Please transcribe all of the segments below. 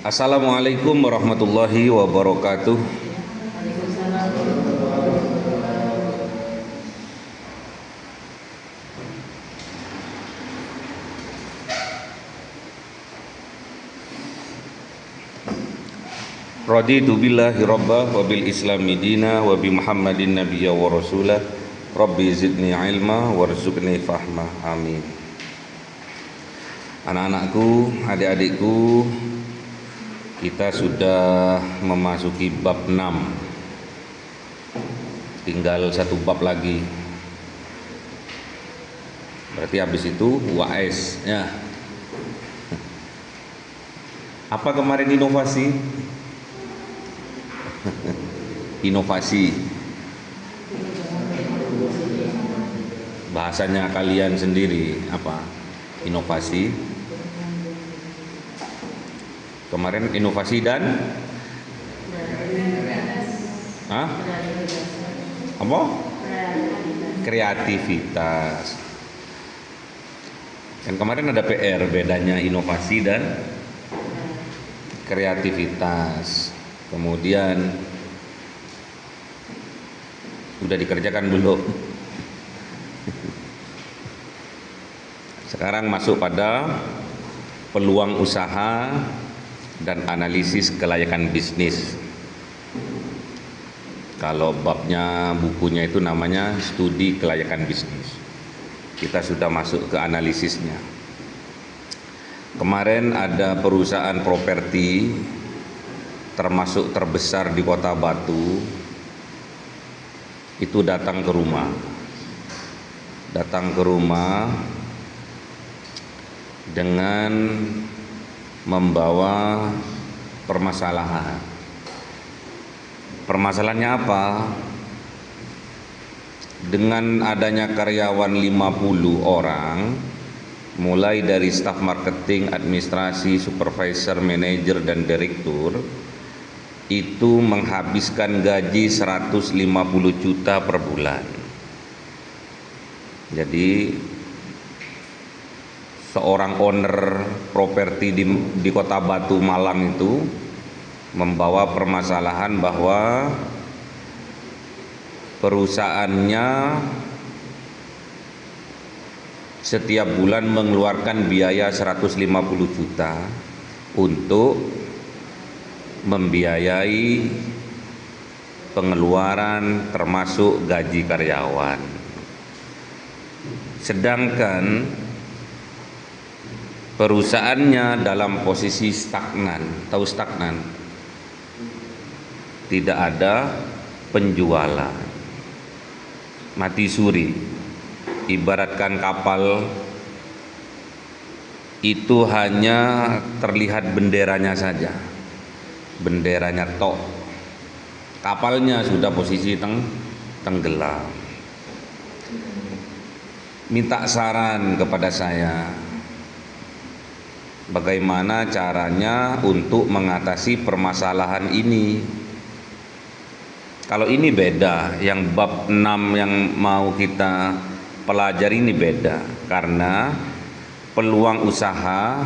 Assalamualaikum warahmatullahi wabarakatuh. Raditu billahi rabba wa bil islami dina wa bi Muhammadin nabiyya wa rasulah. Rabbi zidni ilma warzuqni fahma. Amin. Anak-anakku, adik-adikku, kita sudah memasuki bab 6. Tinggal satu bab lagi. Berarti habis itu UAS ya. Apa kemarin inovasi? Inovasi. Bahasanya kalian sendiri apa? Inovasi. Kemarin inovasi dan apa? Kreativitas. Dan kemarin ada PR, bedanya inovasi dan kreativitas. Kemudian udah dikerjakan belum? Sekarang masuk pada peluang usaha dan analisis kelayakan bisnis. Kalau babnya bukunya itu namanya studi kelayakan bisnis. Kita sudah masuk ke analisisnya. Kemarin ada perusahaan properti termasuk terbesar di Kota Batu itu datang ke rumah dengan membawa permasalahan. Permasalahannya apa? Dengan adanya karyawan 50 orang, mulai dari staf marketing, administrasi, supervisor, manajer, dan direktur, itu menghabiskan gaji 150 juta per bulan. Jadi seorang owner properti di Kota Batu Malang itu membawa permasalahan bahwa perusahaannya setiap bulan mengeluarkan biaya 150 juta untuk membiayai pengeluaran termasuk gaji karyawan. Sedangkan perusahaannya dalam posisi stagnan. Tahu stagnan? Tidak ada penjualan. Mati suri. Ibaratkan kapal itu hanya terlihat benderanya saja. Benderanya tok. Kapalnya sudah posisi tenggelam. Minta saran kepada saya, bagaimana caranya untuk mengatasi permasalahan ini. Kalau ini beda, yang bab 6 yang mau kita pelajari ini beda, karena peluang usaha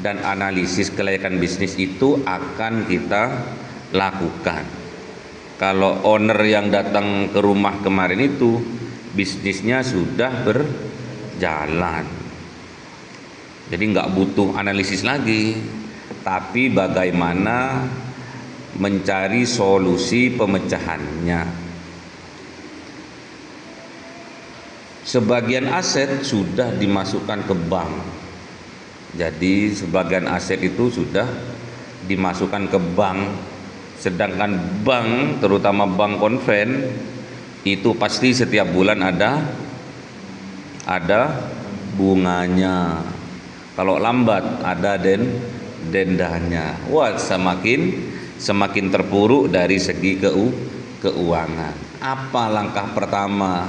dan analisis kelayakan bisnis itu akan kita lakukan. Kalau owner yang datang ke rumah kemarin itu bisnisnya sudah berjalan, jadi nggak butuh analisis lagi, tapi bagaimana mencari solusi pemecahannya. Sebagian aset sudah dimasukkan ke bank. Jadi sebagian aset itu sudah dimasukkan ke bank, sedangkan bank, terutama bank konven, itu pasti setiap bulan ada bunganya. Kalau lambat ada dendanya. Wah, semakin terpuruk dari segi keuangan. Apa langkah pertama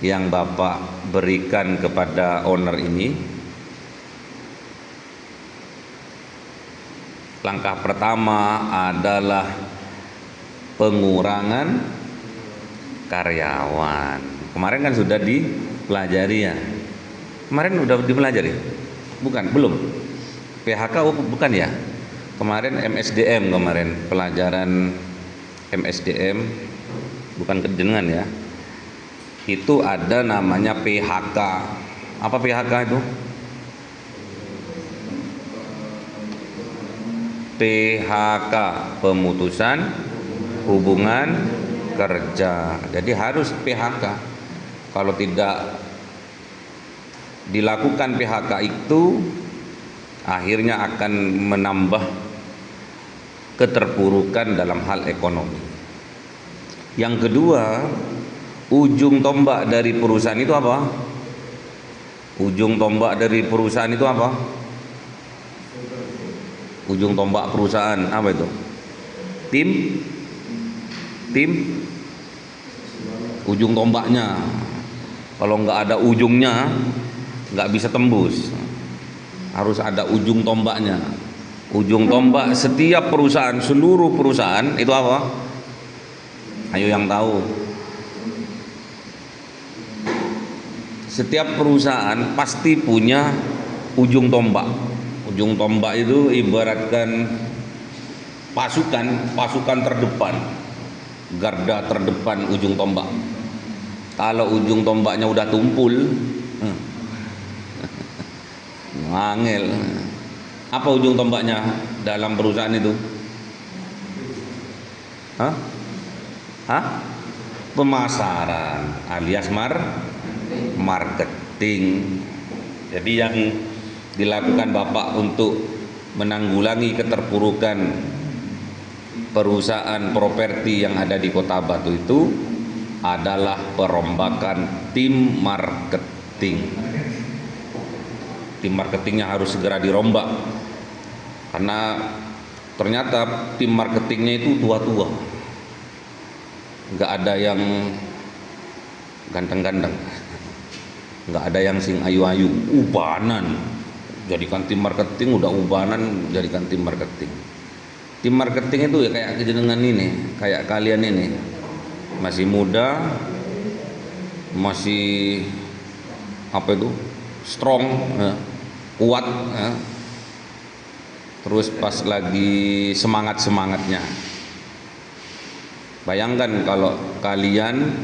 yang Bapak berikan kepada owner ini? Langkah pertama adalah pengurangan karyawan. Kemarin kan sudah dipelajari ya. Kemarin udah dipelajari? Bukan, belum. PHK bukan ya? Kemarin MSDM, kemarin pelajaran MSDM, bukan kejenengan ya. Itu ada namanya PHK. Apa PHK itu? PHK, pemutusan hubungan kerja. Jadi harus PHK. Kalau tidak dilakukan PHK itu akhirnya akan menambah keterpurukan dalam hal ekonomi. Yang kedua, ujung tombak dari perusahaan itu apa? Ujung tombak dari perusahaan itu apa? Ujung tombak perusahaan apa itu? Tim ujung tombaknya. Kalau nggak ada ujungnya nggak bisa tembus. Harus ada ujung tombaknya. Ujung tombak setiap perusahaan, seluruh perusahaan itu apa? Ayo yang tahu. Setiap perusahaan pasti punya ujung tombak. Ujung tombak itu ibaratkan pasukan terdepan, garda terdepan ujung tombak. Kalau ujung tombaknya udah tumpul, ngangel. Apa ujung tombaknya dalam perusahaan itu? Pemasaran alias marketing. Jadi yang dilakukan Bapak untuk menanggulangi keterpurukan perusahaan properti yang ada di Kota Batu itu adalah perombakan tim marketing. Tim marketingnya harus segera dirombak karena ternyata tim marketingnya itu tua-tua, nggak ada yang ganteng-ganteng, nggak ada yang sing ayu-ayu, ubanan. Jadikan tim marketing, udah ubanan jadikan tim marketing. Tim marketing itu ya kayak kejenengan ini, kayak kalian ini masih muda, masih apa itu strong, kuat, terus pas lagi semangatnya. Bayangkan kalau kalian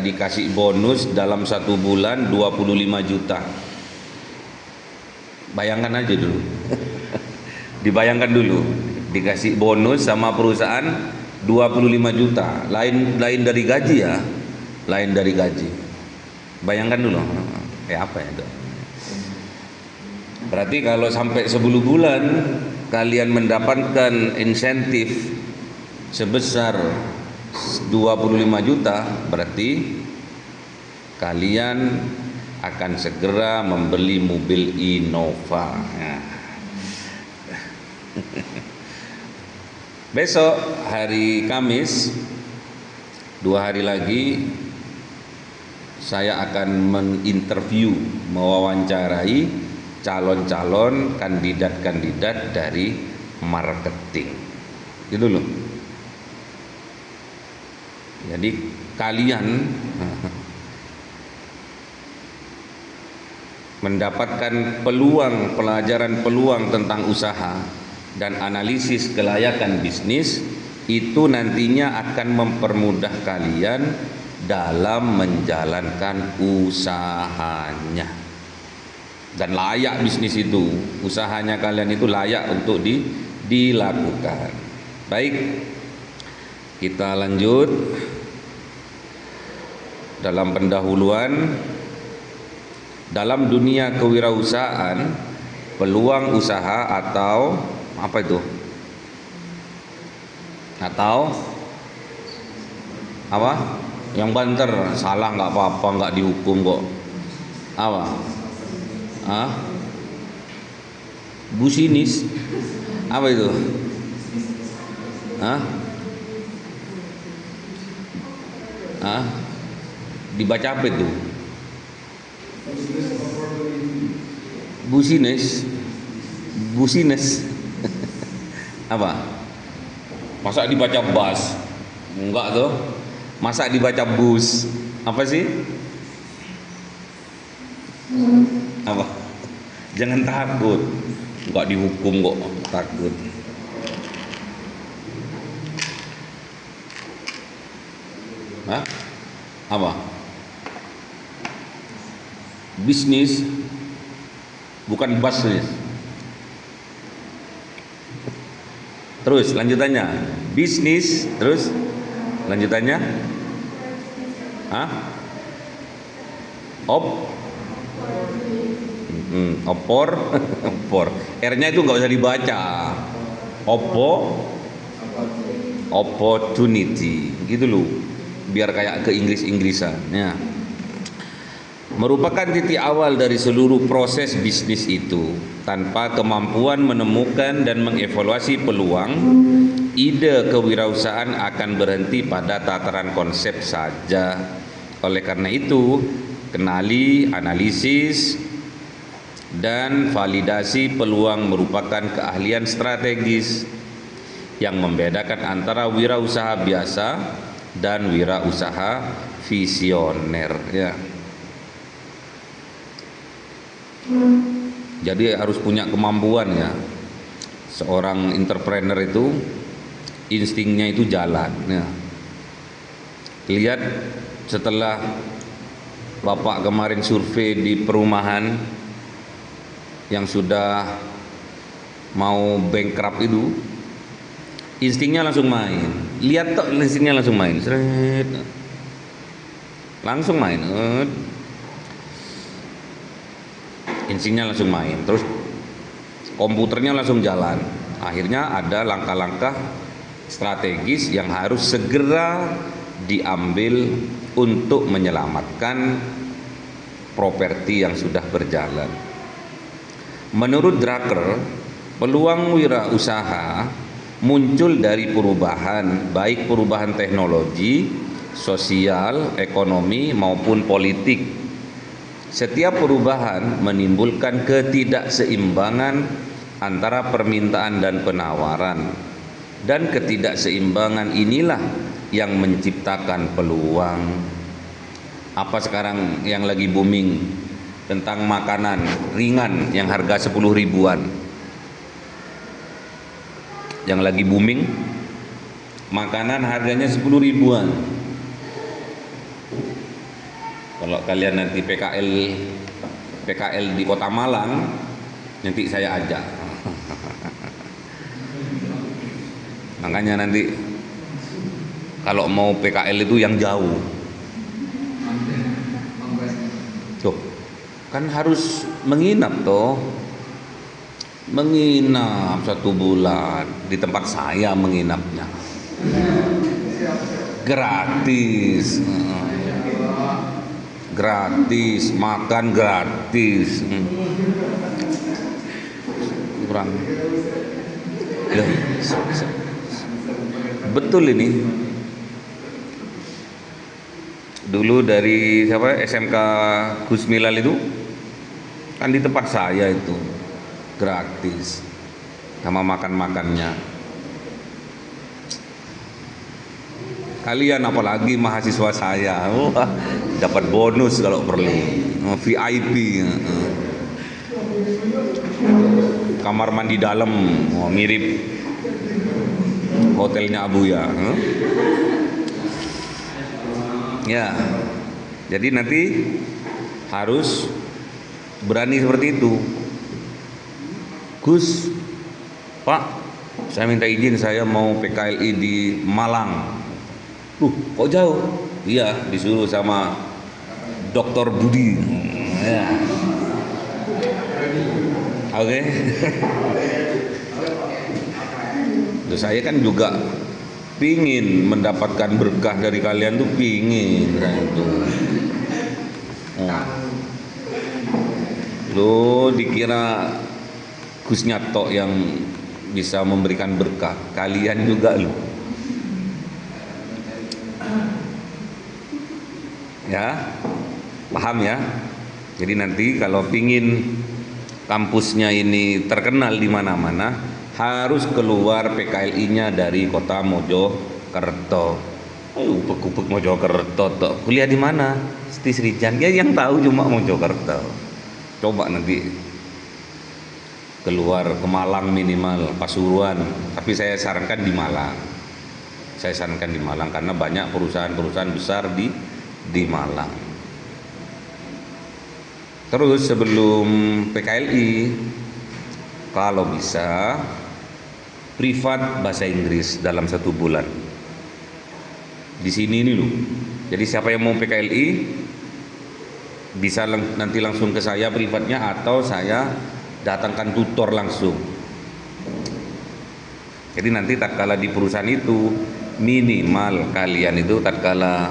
dikasih bonus dalam 1 bulan 25 juta. Bayangkan aja dulu. Dibayangkan dulu, dikasih bonus sama perusahaan 25 juta. Lain dari gaji ya. Lain dari gaji. Bayangkan dulu. Apa ya itu? Berarti kalau sampai 10 bulan kalian mendapatkan insentif sebesar 25 juta, berarti kalian akan segera membeli mobil Innova. Besok hari Kamis, 2 hari lagi saya akan menginterview, mewawancarai calon-calon kandidat-kandidat dari marketing. Gitu loh. Jadi kalian mendapatkan pelajaran peluang tentang usaha dan analisis kelayakan bisnis itu nantinya akan mempermudah kalian dalam menjalankan usahanya. Dan layak bisnis itu, usahanya kalian itu layak untuk dilakukan. Baik, kita lanjut dalam pendahuluan. Dalam dunia kewirausahaan, peluang usaha atau apa itu? Atau apa? Yang banter, salah nggak apa-apa, nggak dihukum kok. Apa? Businis. Apa itu? Dibaca apa itu? Busines. Apa? Masa dibaca bus? Enggak tuh. Masa dibaca bus? Apa sih? Apa? Jangan takut. nggak dihukum kok, takut. Hah? Apa? Bisnis bukan bisnis. Terus lanjutannya bisnis, terus lanjutannya hah? Opor opor, R-nya itu nggak usah dibaca. Opportunity gitu loh, biar kayak ke Inggris-Inggrisan ya. Merupakan titik awal dari seluruh proses bisnis itu. Tanpa kemampuan menemukan dan mengevaluasi peluang, ide kewirausahaan akan berhenti pada tataran konsep saja. Oleh karena itu, kenali, analisis, dan validasi peluang merupakan keahlian strategis yang membedakan antara wirausaha biasa dan wirausaha visioner ya. Jadi harus punya kemampuan ya. Seorang entrepreneur itu instingnya itu jalan ya. Lihat setelah Bapak kemarin survei di perumahan yang sudah mau bankrupt itu, instingnya langsung main. Lihat toh, instingnya langsung main. Seret. Langsung main. Instingnya langsung main. Terus komputernya langsung jalan. Akhirnya ada langkah-langkah strategis yang harus segera diambil untuk menyelamatkan properti yang sudah berjalan. Menurut Drucker, peluang wirausaha muncul dari perubahan, baik perubahan teknologi, sosial, ekonomi maupun politik. Setiap perubahan menimbulkan ketidakseimbangan antara permintaan dan penawaran, dan ketidakseimbangan inilah yang menciptakan peluang. Apa sekarang yang lagi booming? Tentang makanan ringan yang harga 10 ribuan. Yang lagi booming makanan harganya 10 ribuan. Kalau kalian nanti PKL di Kota Malang, nanti saya ajak. Makanya nanti kalau mau PKL itu yang jauh. Tuh, kan harus menginap toh. Menginap 1 bulan di tempat saya menginapnya. Gratis. Gratis, makan gratis. Kurang. Betul ini. Dulu dari siapa SMK Gus Milal itu kan di tempat saya itu gratis sama makan-makannya. Kalian apalagi mahasiswa saya, wah, dapat bonus kalau perlu, VIP, kamar mandi dalam, mirip hotelnya Abuya. Ya, jadi nanti harus berani seperti itu. Gus, Pak, saya minta izin, saya mau PKLI di Malang. Kok jauh? Iya, disuruh sama Dr. Budi. Ya. Oke. Terus saya kan juga pingin mendapatkan berkah dari kalian tuh, pingin itu. Lo dikira Gus Nyatok yang bisa memberikan berkah, kalian juga lo. Ya, paham ya? Jadi nanti kalau pingin kampusnya ini terkenal di mana-mana, harus keluar PKLI-nya dari kota Mojokerto. Upek-upek Mojokerto toh. Kuliah di mana? Siti Srijan. Ya yang tahu cuma Mojokerto. Coba nanti keluar ke Malang minimal, Pasuruan. Tapi saya sarankan di Malang. Saya sarankan di Malang karena banyak perusahaan-perusahaan besar di Malang. Terus sebelum PKLI, kalau bisa privat bahasa Inggris dalam 1 bulan. Di sini ini loh. Jadi siapa yang mau PKLI bisa nanti langsung ke saya privatnya, atau saya datangkan tutor langsung. Jadi nanti tatkala di perusahaan itu minimal kalian itu tatkala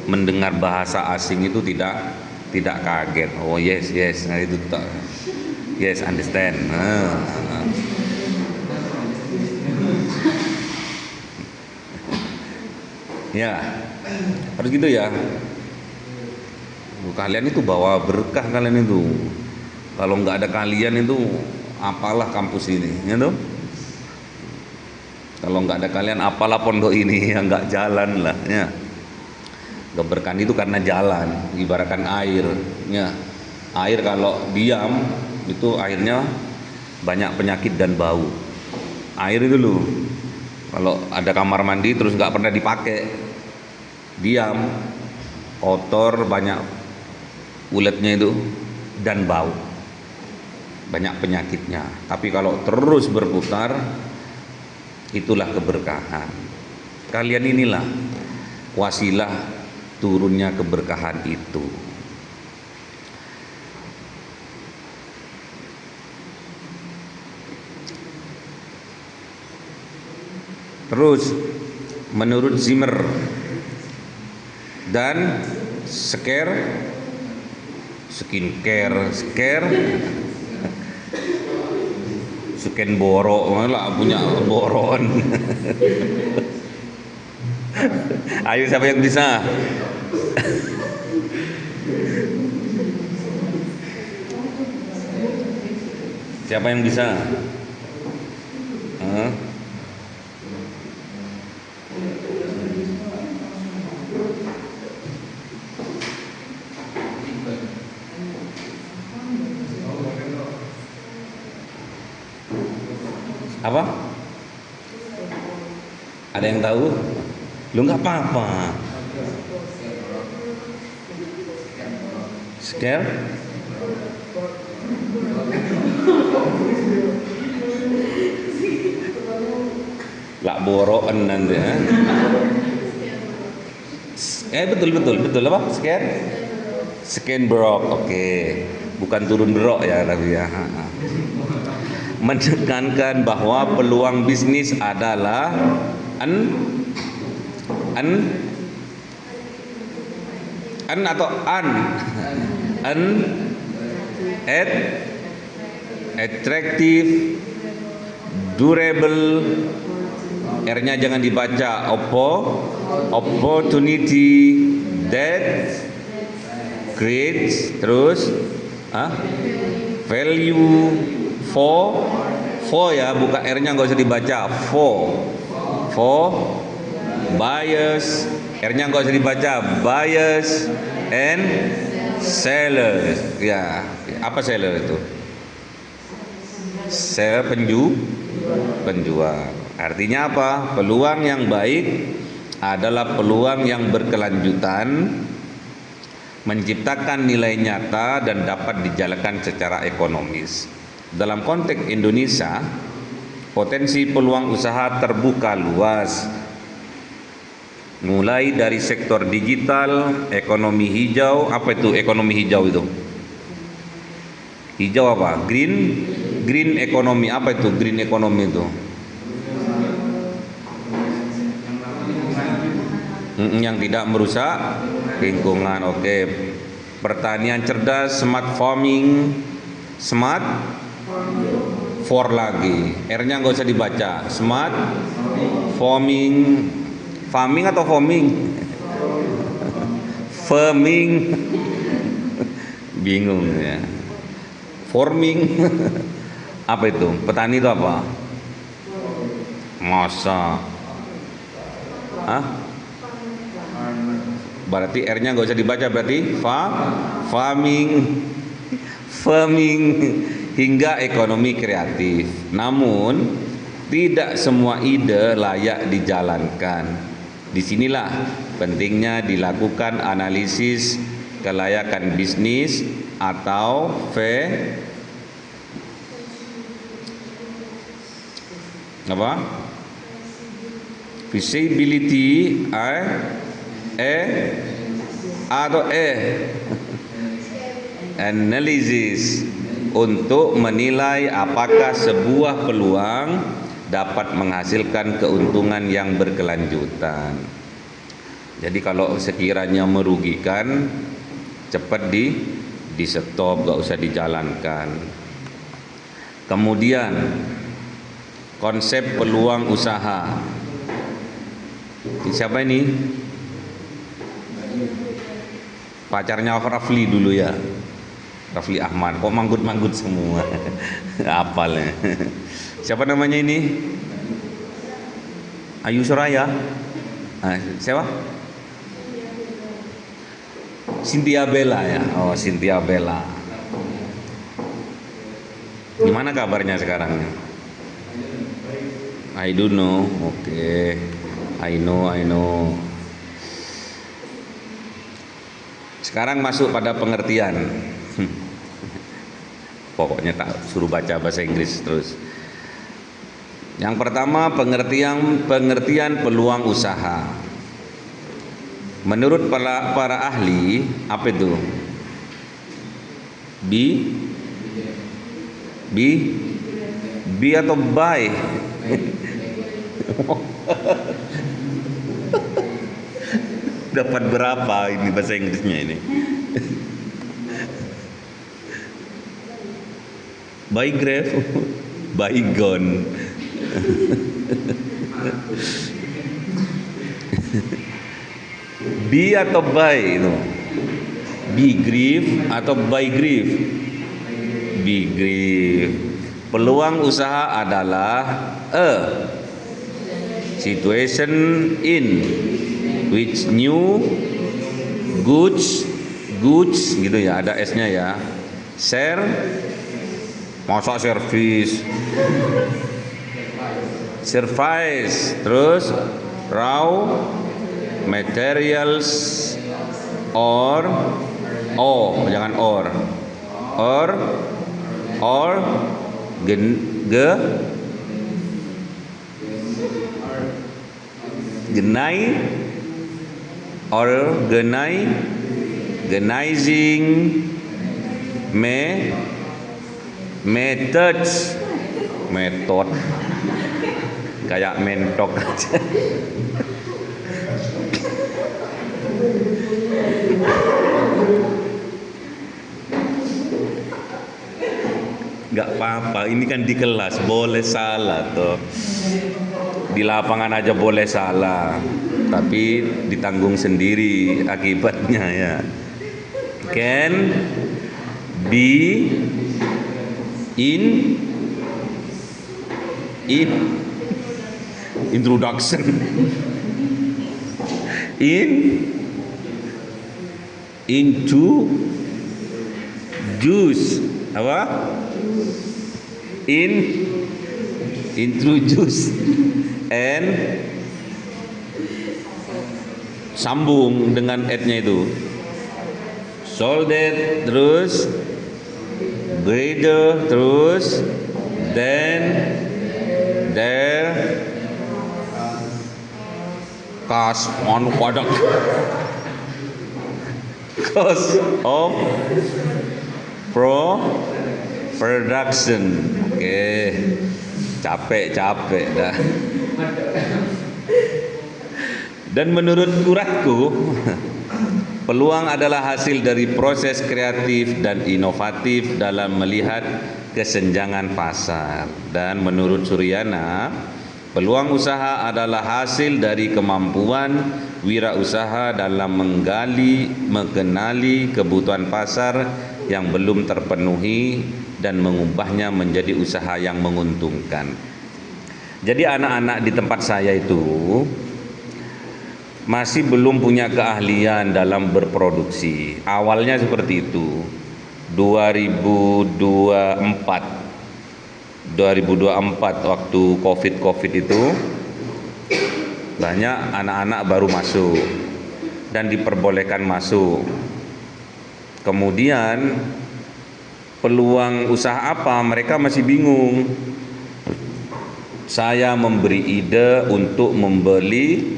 mendengar bahasa asing itu tidak kaget. Oh yes, nah itu yes, understand. Ya, harus gitu ya. Kalian itu bawa berkah kalian itu. Kalau nggak ada kalian itu apalah kampus ini, ya toh? Kalau nggak ada kalian apalah pondok ini, yang nggak jalan lah, ya. Keberkahan itu karena jalan, ibaratkan air, ya. Air kalau diam itu airnya banyak penyakit dan bau. Air itu loh, kalau ada kamar mandi terus nggak pernah dipakai, diam, kotor, banyak uletnya itu dan bau, banyak penyakitnya. Tapi kalau terus berputar, itulah keberkahan. Kalian inilah wasilah turunnya keberkahan itu. Terus menurut Zimmer dan skincare Suken borok malah punya boron. Ayo siapa yang bisa? Siapa yang bisa? Apa? Ada yang tahu? Lu nggak apa-apa. Scare? Lak borokan nanti, ya? Betul apa? Scare? Skin brok, oke. Bukan turun berok ya, tapi ya. Menekankan bahwa peluang bisnis adalah attractive, durable, R-nya jangan dibaca, opportunity that creates, terus value for ya, bukan R-nya nggak usah dibaca, for buyers, R-nya nggak usah dibaca, buyers and sellers. Ya, apa seller itu? Seller penjual. Artinya apa? Peluang yang baik adalah peluang yang berkelanjutan, menciptakan nilai nyata dan dapat dijalankan secara ekonomis. Dalam konteks Indonesia, potensi peluang usaha terbuka luas, mulai dari sektor digital, ekonomi hijau. Apa itu ekonomi hijau itu? Hijau apa? Green ekonomi. Apa itu green ekonomi itu? Yang tidak merusak lingkungan. Oke. Pertanian cerdas, smart farming, smart for lagi, R-nya nggak usah dibaca, smart farming. Farming atau farming? Farming. Bingung ya. Farming. Apa itu? Petani itu apa? Masa? Berarti R-nya nggak usah dibaca, berarti farming. hingga ekonomi kreatif. Namun, tidak semua ide layak dijalankan. Disinilah pentingnya dilakukan analisis kelayakan bisnis atau feasibility analysis untuk menilai apakah sebuah peluang dapat menghasilkan keuntungan yang berkelanjutan. Jadi kalau sekiranya merugikan, cepat di stop, gak usah dijalankan. Kemudian konsep peluang usaha. Siapa ini? Pacarnya Rafli dulu ya, Rafli Ahmad. Kok manggut-manggut semua? Apal ya. Siapa namanya ini? Ayu Suraya. Siapa? Cynthia Bella ya. Oh, Cynthia Bella. Gimana kabarnya sekarang? I don't know. Oke. I know. Sekarang masuk pada pengertian. Pokoknya tak suruh baca bahasa Inggris terus. Yang pertama, pengertian peluang usaha. Menurut para ahli, apa itu? B atau buy? Dapat berapa ini bahasa Inggrisnya ini? Buy grave, buy gone. Be atau buy itu? Be grief atau buy grief? Be grief. Peluang usaha adalah a situation in which new goods gitu ya, ada S-nya ya. Share, masa service, terus raw materials or organizing method kayak mentok aja. Nggak apa-apa, ini kan di kelas boleh salah toh. Di lapangan aja boleh salah, tapi ditanggung sendiri akibatnya ya. Can be in introduction into juice apa? Introduce and sambung dengan add-nya itu. Soldered terus grader terus then there cost on product cost of production. Oke, capek dah. Dan menurut uratku, peluang adalah hasil dari proses kreatif dan inovatif dalam melihat kesenjangan pasar. Dan menurut Suryana, peluang usaha adalah hasil dari kemampuan wirausaha dalam mengenali kebutuhan pasar yang belum terpenuhi dan mengubahnya menjadi usaha yang menguntungkan. Jadi anak-anak di tempat saya itu masih belum punya keahlian dalam berproduksi. Awalnya seperti itu. 2024 waktu COVID itu banyak anak-anak baru masuk dan diperbolehkan masuk. Kemudian peluang usaha apa, mereka masih bingung. Saya memberi ide untuk membeli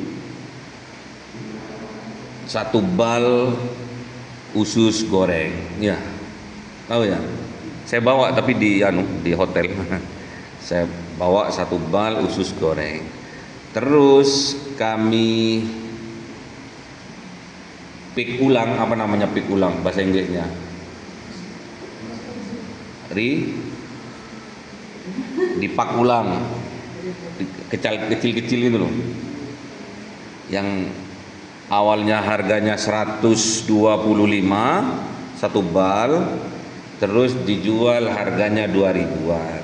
1 bal usus goreng. Ya, tahu ya? Saya bawa tapi di hotel. Saya bawa 1 bal usus goreng. Terus kami pick ulang, apa namanya pick ulang bahasa Inggrisnya? Dipak ulang, kecil-kecil itu loh. Yang awalnya harganya 125 1 bal, terus dijual harganya 2.000-an.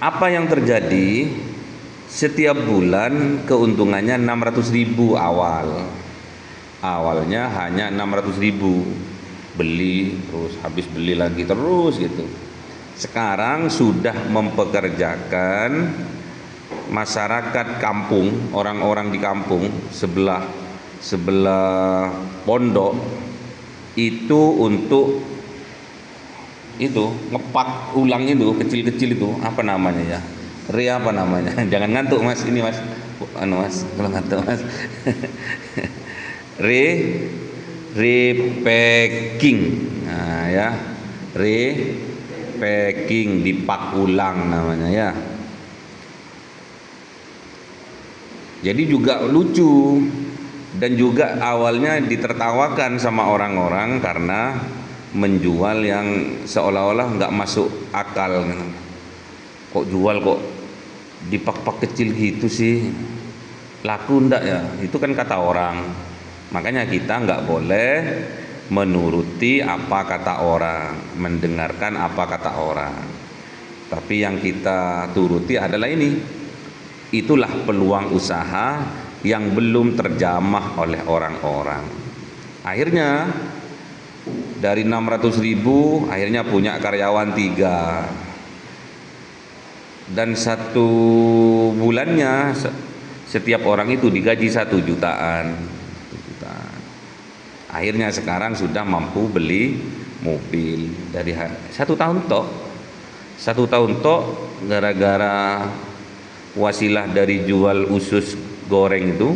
Apa yang terjadi? Setiap bulan keuntungannya 600.000 awalnya hanya 600.000, beli terus habis beli lagi terus gitu. Sekarang sudah mempekerjakan masyarakat kampung, orang-orang di kampung sebelah pondok itu untuk itu ngepak ulang itu kecil-kecil itu, apa namanya ya? Apa namanya? Jangan ngantuk Mas, ini Mas. Mas, kalau ngantuk Mas. Repacking. Nah ya, repacking, dipak ulang namanya ya. Jadi juga lucu dan juga awalnya ditertawakan sama orang-orang karena menjual yang seolah-olah nggak masuk akal. Kok jual kok dipak-pak kecil gitu sih, laku ndak ya? Itu kan kata orang. Makanya kita nggak boleh menuruti apa kata orang, mendengarkan apa kata orang. Tapi yang kita turuti adalah ini. Itulah peluang usaha yang belum terjamah oleh orang-orang. Akhirnya dari 600.000 akhirnya punya karyawan 3. Dan 1 bulannya setiap orang itu digaji 1 jutaan. Akhirnya sekarang sudah mampu beli mobil dari 1 tahun tok. 1 tahun tok gara-gara wasilah dari jual usus goreng itu,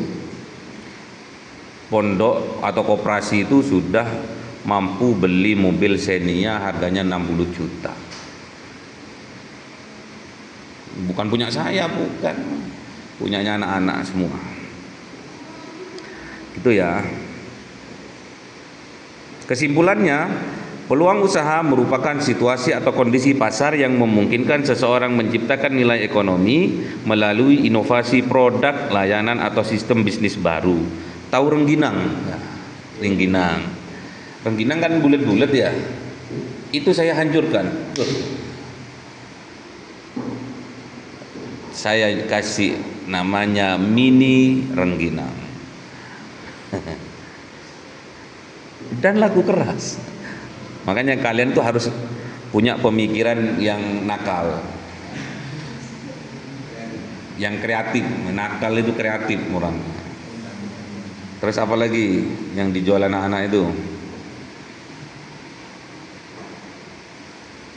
pondok atau koperasi itu sudah mampu beli mobil Xenia harganya 60 juta. Bukan punya saya, bukan, punyanya anak-anak semua. Gitu ya. Kesimpulannya, peluang usaha merupakan situasi atau kondisi pasar yang memungkinkan seseorang menciptakan nilai ekonomi melalui inovasi produk, layanan atau sistem bisnis baru. Tahu rengginang? Ya, rengginang kan bulat-bulat ya. Itu saya hancurkan. Saya kasih namanya mini rengginang. Dan laku keras. Makanya kalian tuh harus punya pemikiran yang nakal, yang kreatif. Nakal itu kreatif orang. Terus apa lagi yang dijual anak-anak itu?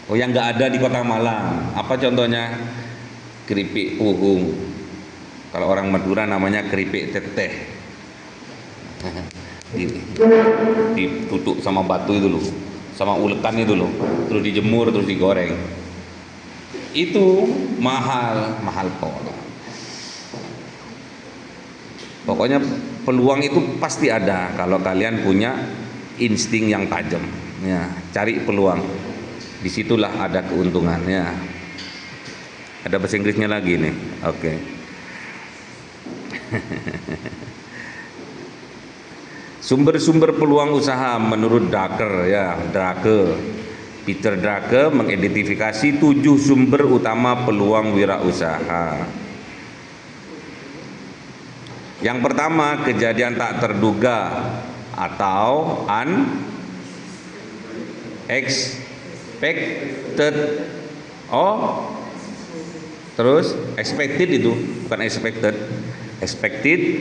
Oh, yang nggak ada di Kota Malang. Apa contohnya? Keripik puhung. Kalau orang Madura namanya keripik teteh. Ditutup sama batu itu loh, sama ulekan itu loh, terus dijemur, terus digoreng. Itu mahal pokoknya peluang itu pasti ada kalau kalian punya insting yang tajam ya. Cari peluang, disitulah ada keuntungannya. Ada bahasa Inggrisnya lagi nih, oke. Sumber-sumber peluang usaha menurut Peter Drucker mengidentifikasi 7 sumber utama peluang wirausaha. Yang pertama, kejadian tak terduga atau unexpected. Oh, terus expected itu bukan expected. Expected.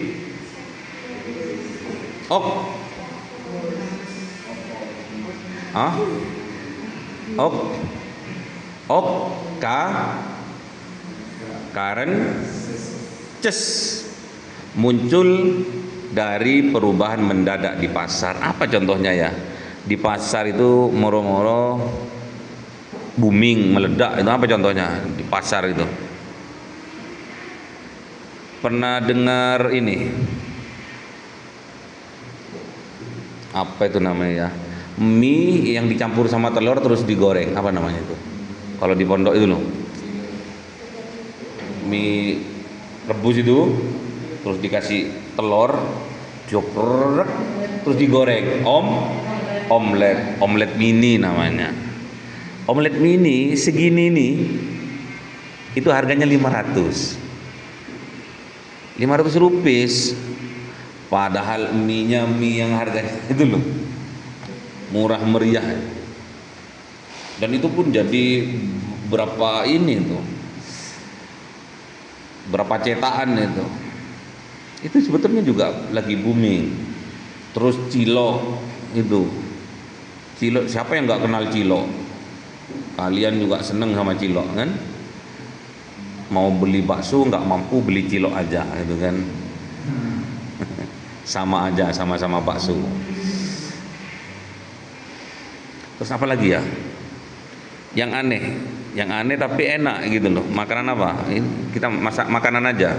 Ok. Karen muncul dari perubahan mendadak di pasar. Apa contohnya ya? Di pasar itu moro-moro booming, meledak. Itu apa contohnya di pasar itu? Pernah dengar ini? Apa itu namanya ya? Mie yang dicampur sama telur terus digoreng. Apa namanya itu? Kalau di pondok itu loh. Mie rebus itu terus dikasih telur, joprek, terus digoreng. Omelet mini namanya. Omelet mini segini nih, itu harganya 500 rupiah. Padahal mie yang harganya itu loh murah meriah. Dan itu pun jadi berapa ini tuh, berapa cetakan itu sebetulnya juga lagi booming. Terus cilok itu, cilok, siapa yang nggak kenal cilok? Kalian juga seneng sama cilok kan? Mau beli bakso nggak mampu, beli cilok aja gitu kan. Sama aja, sama-sama bakso. Terus apa lagi ya? Yang aneh tapi enak gitu loh. Makanan apa? Ini kita masak makanan aja,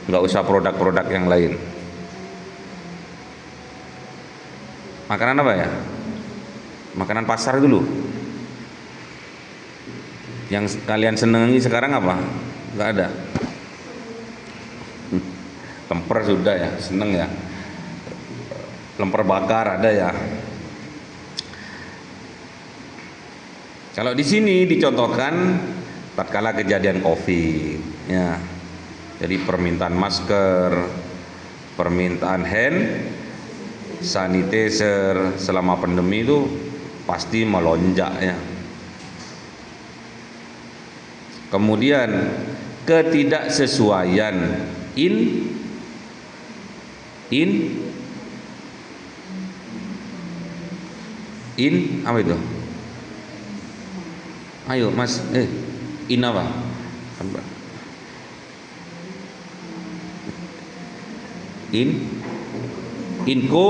nggak usah produk-produk yang lain. Makanan apa ya? Makanan pasar dulu. Yang kalian senangi sekarang apa? Nggak ada. Lemper sudah ya, seneng ya. Lemper bakar ada ya. Kalau di sini dicontohkan tatkala kejadian COVID, ya. Jadi permintaan masker, permintaan hand sanitizer selama pandemi itu pasti melonjak ya. Kemudian ketidaksesuaian apa itu? Ayo mas, apa? Inko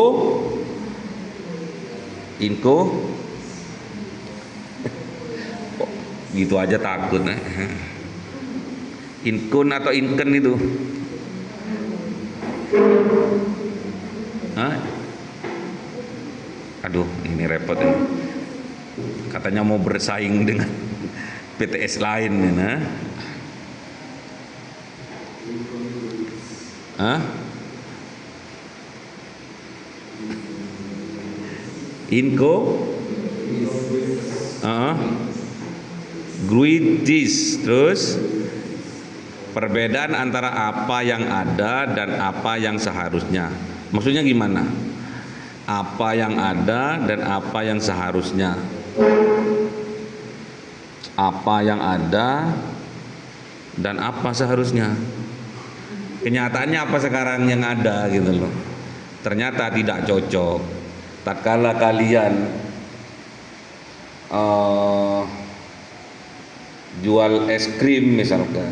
gitu aja takut inkun atau inken itu. Aduh, ini repot ini. Katanya mau bersaing dengan PTS lain ya. Inko Gruidis. Terus perbedaan antara apa yang ada dan apa yang seharusnya. Maksudnya gimana? Apa yang ada dan apa yang seharusnya. Apa yang ada dan apa seharusnya. Kenyataannya apa sekarang yang ada gitu loh. Ternyata tidak cocok. Tatkala kalian jual es krim misalkan,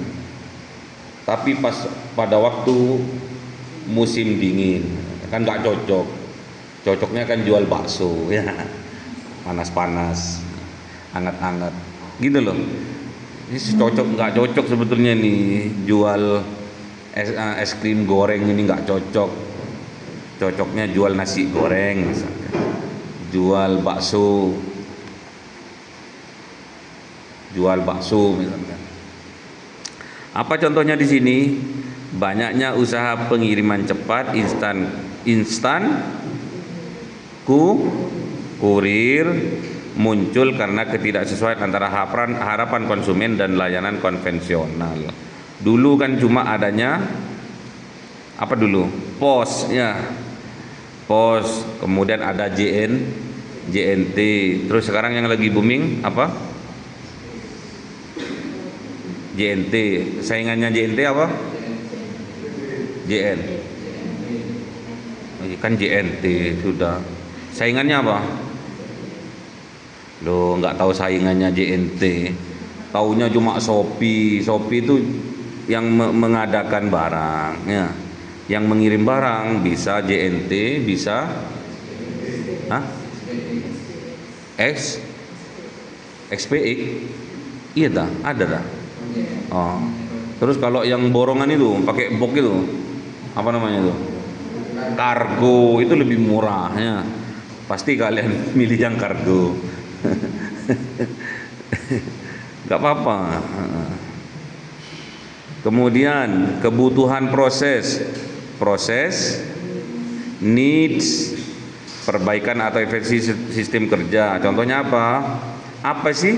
tapi pada waktu musim dingin kan nggak cocok. Cocoknya kan jual bakso ya, panas-panas, hangat-hangat gitu loh. Ini cocok nggak cocok sebetulnya nih, jual es krim goreng ini nggak cocok. Cocoknya jual nasi goreng misalkan, jual bakso misalkan. Apa contohnya di sini? Banyaknya usaha pengiriman cepat instan kurir muncul karena ketidaksesuaian antara harapan konsumen dan layanan konvensional. Dulu kan cuma adanya apa dulu? Pos ya. pos, kemudian ada JNT, terus sekarang yang lagi booming apa? JNT. Saingannya JNT apa? JN. Kan JNT sudah. Saingannya apa? Loh, nggak tahu saingannya JNT. Taunya cuma Shopee. Shopee itu yang mengadakan barang, ya. Yang mengirim barang bisa JNT, bisa XPX. Iya dah, ada dah. Oh. Terus kalau yang borongan itu pakai box itu apa namanya itu? Kargo, itu lebih murah ya. Pasti kalian milih yang kargo. Gak apa-apa. Kemudian kebutuhan proses needs, perbaikan atau efisiensi sistem kerja. Contohnya apa? Apa sih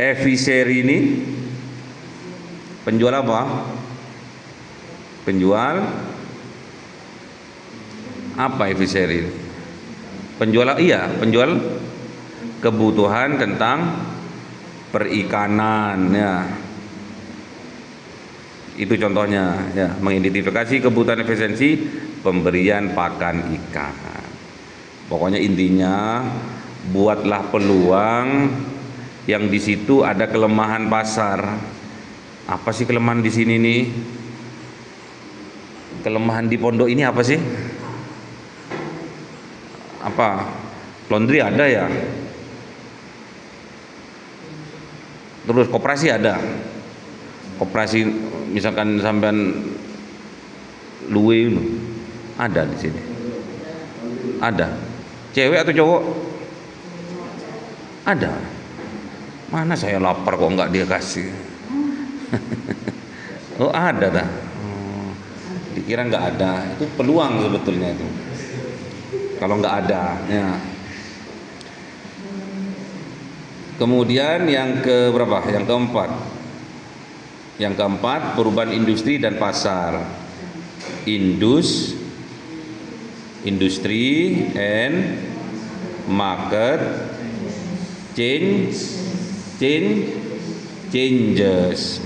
efisiensi ini? Penjual apa? Penjual apa efisiensi? Penjual kebutuhan tentang perikanan ya. Itu contohnya ya, mengidentifikasi kebutuhan efisiensi pemberian pakan ikan. Pokoknya intinya buatlah peluang yang di situ ada kelemahan pasar. Apa sih kelemahan di sini nih? Kelemahan di pondok ini apa sih? Apa? Laundry ada ya? Terus koperasi ada. Koperasi misalkan sampean luwe ada di sini. Ada. Cewek atau cowok? Ada. Mana saya lapar kok nggak dia kasih. Oh ada dah. Dikira nggak ada. Itu peluang sebetulnya itu. Kalau nggak ada, ya. Kemudian yang ke berapa? Yang keempat. Yang keempat, perubahan industri dan pasar. Industri and market changes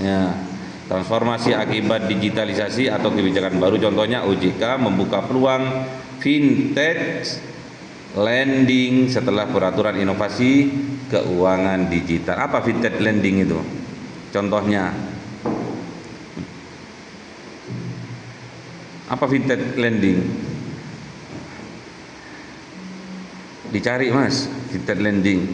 ya. Transformasi akibat digitalisasi atau kebijakan baru, contohnya OJK membuka peluang fintech lending setelah peraturan inovasi keuangan digital. Apa fintech lending itu? Contohnya apa fintech lending? Dicari mas, fintech lending.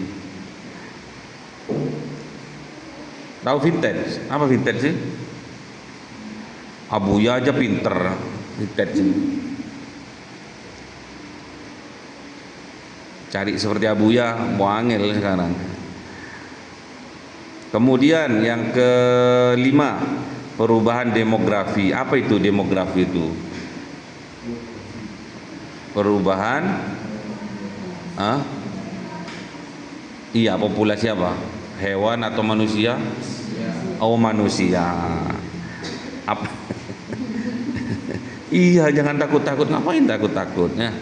Tahu fintech? Apa fintech sih? Abuya aja pinter fintech sih. Cari seperti Abuya, muangel sekarang. Kemudian yang kelima, perubahan demografi. Apa itu demografi itu? Perubahan iya, populasi apa? Hewan atau manusia? Oh, manusia. Apa? Iya, jangan takut-takut. Ngapain takut-takutnya?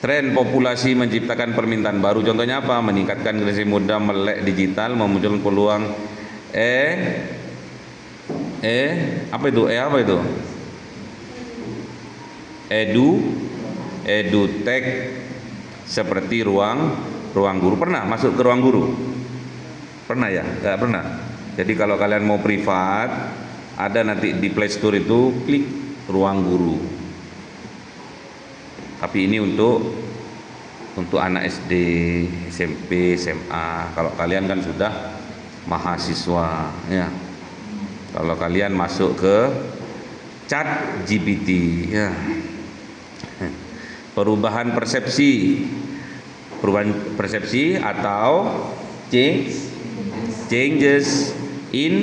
Tren populasi menciptakan permintaan baru. Contohnya apa? Meningkatkan generasi muda, melek digital, memunculkan peluang apa itu? Apa itu? Edutech, seperti ruang guru. Pernah masuk ke ruang guru? Pernah ya? Enggak pernah. Jadi kalau kalian mau privat, ada nanti di Play Store itu klik ruang guru. Tapi ini untuk anak SD, SMP, SMA. Kalau kalian kan sudah mahasiswa ya. Kalau kalian masuk ke ChatGPT ya. Perubahan persepsi atau changes in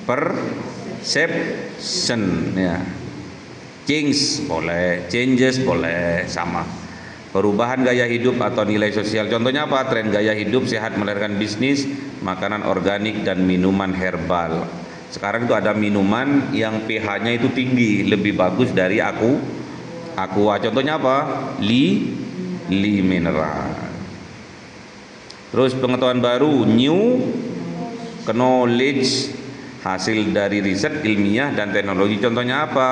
perception ya. Change boleh, changes boleh, sama. Perubahan gaya hidup atau nilai sosial. Contohnya apa? Tren gaya hidup sehat melahirkan bisnis makanan organik dan minuman herbal. Sekarang itu ada minuman yang pH-nya itu tinggi, lebih bagus dari Aqua. Contohnya apa? Li mineral. Terus pengetahuan baru, new knowledge, hasil dari riset ilmiah dan teknologi. Contohnya apa?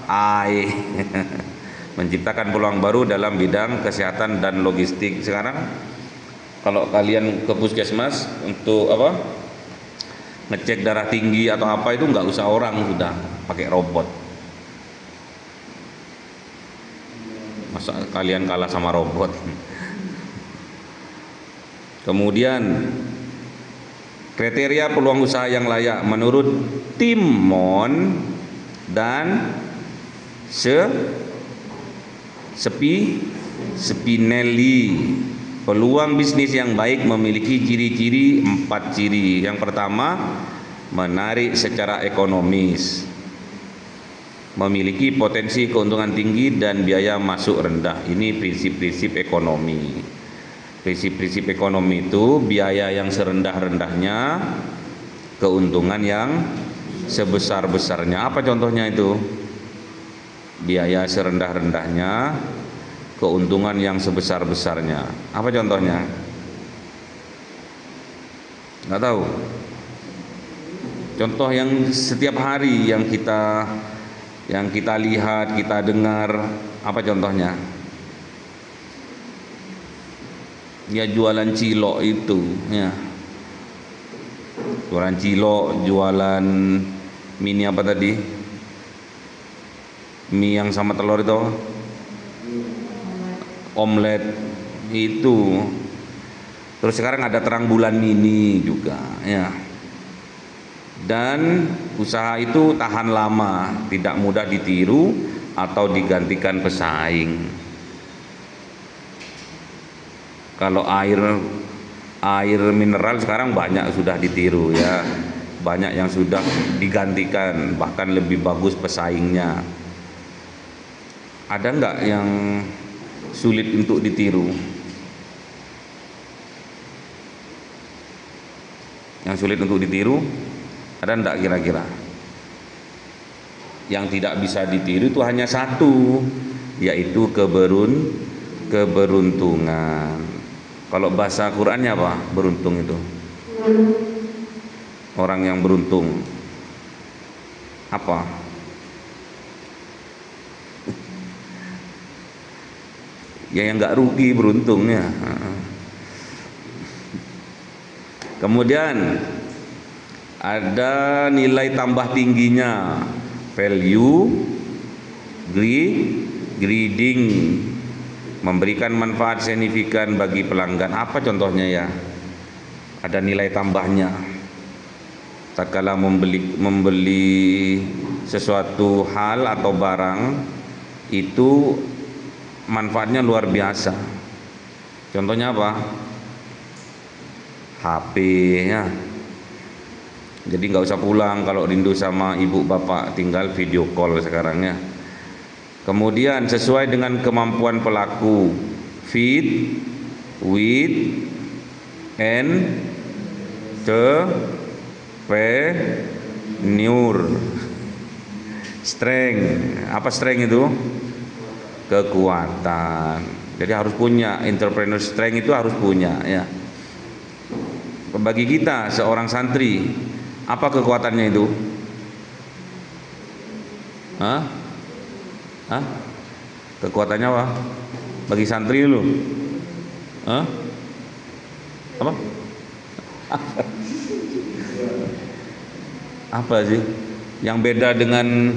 AI. Menciptakan peluang baru dalam bidang kesehatan dan logistik. Sekarang kalau kalian ke puskesmas untuk apa? Ngecek darah tinggi atau apa itu nggak usah orang, sudah pakai robot. Masa kalian kalah sama robot? Kemudian kriteria peluang usaha yang layak menurut tim Mon dan Spinelli. Peluang bisnis yang baik memiliki ciri-ciri 4 ciri. Yang pertama, menarik secara ekonomis, memiliki potensi keuntungan tinggi dan biaya masuk rendah. Ini prinsip-prinsip ekonomi. Prinsip-prinsip ekonomi itu biaya yang serendah-rendahnya, keuntungan yang sebesar-besarnya. Apa contohnya itu? Biaya serendah-rendahnya, keuntungan yang sebesar-besarnya. Apa contohnya? Nggak tahu. Contoh yang setiap hari yang kita lihat, kita dengar, apa contohnya? Ya jualan cilok itu, ya. Jualan cilok, jualan mie apa tadi? Mie yang sama telur itu, omelet itu. Terus sekarang ada terang bulan mini juga, ya. Dan usaha itu tahan lama, tidak mudah ditiru atau digantikan pesaing. Kalau air mineral sekarang banyak sudah ditiru, ya, banyak yang sudah digantikan, bahkan lebih bagus pesaingnya. Ada nggak yang sulit untuk ditiru? Yang sulit untuk ditiru ada nggak kira-kira? Yang tidak bisa ditiru itu hanya satu, yaitu keberuntungan. Kalau bahasa Qur'annya apa? Beruntung itu. Orang yang beruntung. Apa? Ya yang nggak rugi beruntungnya. Kemudian ada nilai tambah tingginya, value greeting, memberikan manfaat signifikan bagi pelanggan. Apa contohnya ya? Ada nilai tambahnya. Tatkala membeli sesuatu hal atau barang itu manfaatnya luar biasa. Contohnya apa? HP, ya. Jadi nggak usah pulang kalau rindu sama ibu bapak, tinggal video call sekarang, ya. Kemudian sesuai dengan kemampuan pelaku, fit, with, and entrepreneur. Strength, apa strength itu? Kekuatan. Jadi harus punya, entrepreneur strength itu harus punya, ya. Bagi kita seorang santri, apa kekuatannya itu? Hah? Kekuatannya apa? Bagi santri dulu. Apa? Apa sih yang beda dengan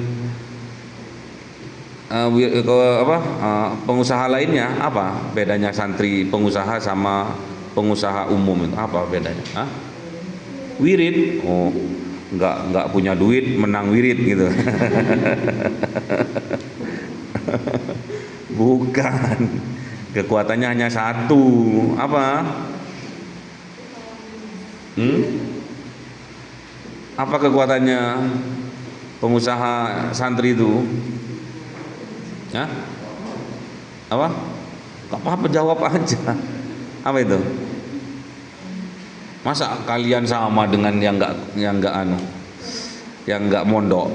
pengusaha lainnya? Apa bedanya santri pengusaha sama pengusaha umum itu? Apa bedanya? Wirid. Oh, nggak punya duit menang wirid gitu. Bukan, kekuatannya hanya satu. Apa? Apa kekuatannya pengusaha santri itu? Apa? Gak apa-apa, jawab aja. Apa itu? Masa kalian sama dengan yang nggak mondok?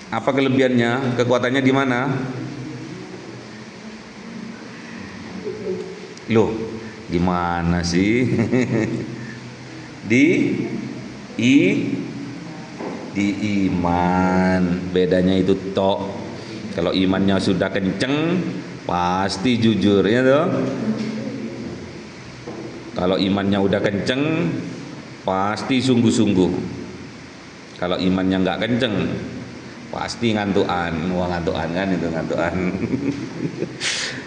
Apa kelebihannya? Kekuatannya di mana? Loh, gimana sih? di i di iman. Bedanya itu tok. Kalau imannya sudah kenceng, pasti jujur ya toh. Kalau imannya udah kenceng, pasti sungguh-sungguh. Kalau imannya nggak kenceng, pasti ngantukan. Wah, ngantukan kan itu ngantukan.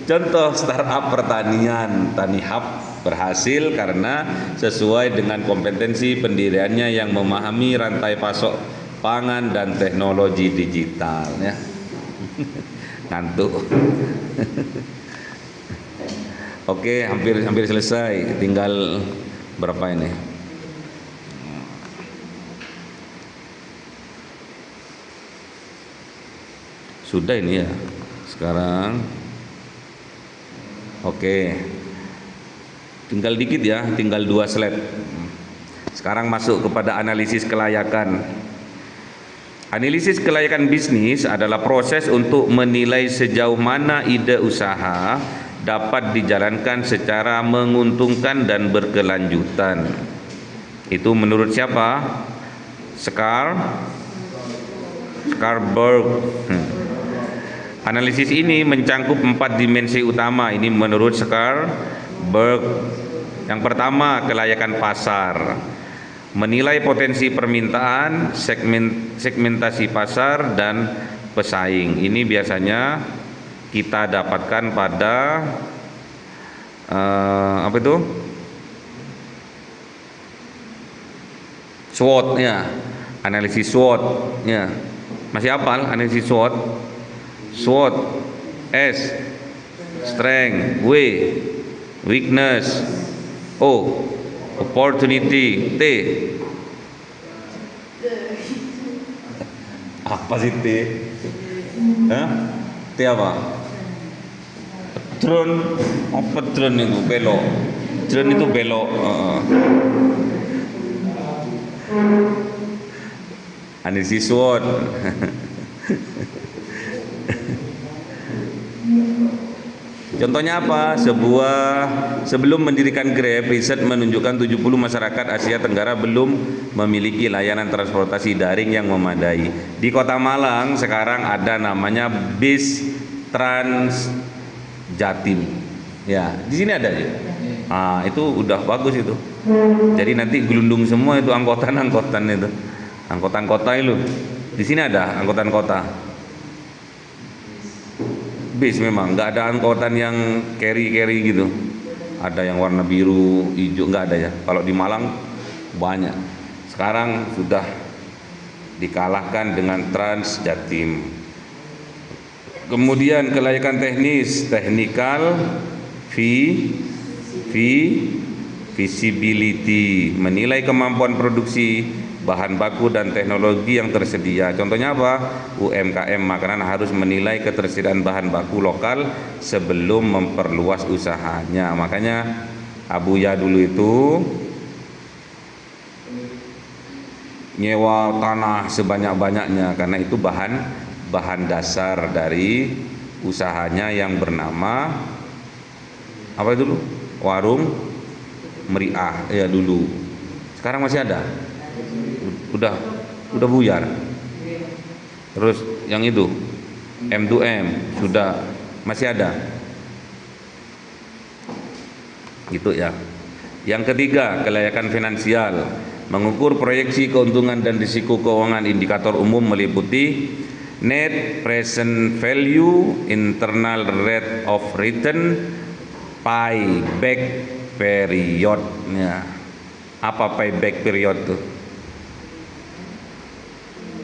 Contoh startup pertanian, Tanihub berhasil karena sesuai dengan kompetensi pendiriannya yang memahami rantai pasok pangan dan teknologi digital ya. Ngantuk. Oke, hampir selesai. Tinggal berapa ini? Sudah ini ya. Sekarang oke. Tinggal dikit ya, tinggal 2 slide. Sekarang masuk kepada analisis kelayakan. Analisis kelayakan bisnis adalah proses untuk menilai sejauh mana ide usaha dapat dijalankan secara menguntungkan dan berkelanjutan. Itu menurut siapa? Skarberg. Analisis ini mencangkup 4 dimensi utama. Ini menurut Skarberg. Yang pertama, kelayakan pasar. Menilai potensi permintaan, segmentasi pasar, dan pesaing. Ini biasanya kita dapatkan pada apa itu? SWOT ya. Analisis SWOT ya. Masih hafal analisis SWOT? SWOT, S strength, W weakness, O opportunity, T apa sih T? Hah? T apa? Drone. Apa drone itu? Belok. Drone itu belok. Analisis SWOT. Contohnya apa? Sebelum mendirikan Grab, riset menunjukkan 70 masyarakat Asia Tenggara belum memiliki layanan transportasi daring yang memadai. Di Kota Malang sekarang ada namanya bis Trans Jatim. Ya, di sini ada ya. Itu udah bagus itu. Jadi nanti gelundung semua itu angkutan-angkutan itu. Angkutan kota itu. Di sini ada angkutan kota. Bis memang, nggak ada angkutan yang carry gitu. Ada yang warna biru, hijau, nggak ada ya. Kalau di Malang banyak. Sekarang sudah dikalahkan dengan Trans Jatim. Kemudian kelayakan teknis, technical, visibility, menilai kemampuan produksi bahan baku dan teknologi yang tersedia. Contohnya apa? UMKM makanan harus menilai ketersediaan bahan baku lokal sebelum memperluas usahanya. Makanya Abuya dulu itu nyewa tanah sebanyak-banyaknya karena itu bahan dasar dari usahanya yang bernama apa itu dulu? Warung Meriah ya dulu. Sekarang masih ada? Udah buyar. Terus yang itu M2M sudah masih ada. Gitu ya. Yang ketiga, kelayakan finansial. Mengukur proyeksi keuntungan dan risiko keuangan. Indikator umum meliputi net present value, internal rate of return, payback period. Ya. Apa payback period tuh?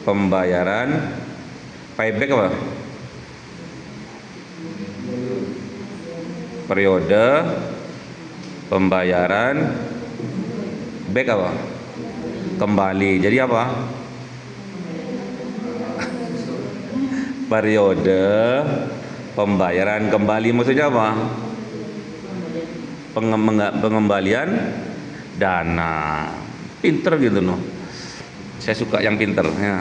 Pembayaran payback apa? Periode pembayaran back apa? Kembali. Jadi apa? Periode pembayaran kembali maksudnya apa? Pengembalian dana. Pinter gitu loh. Saya suka yang pinter ya.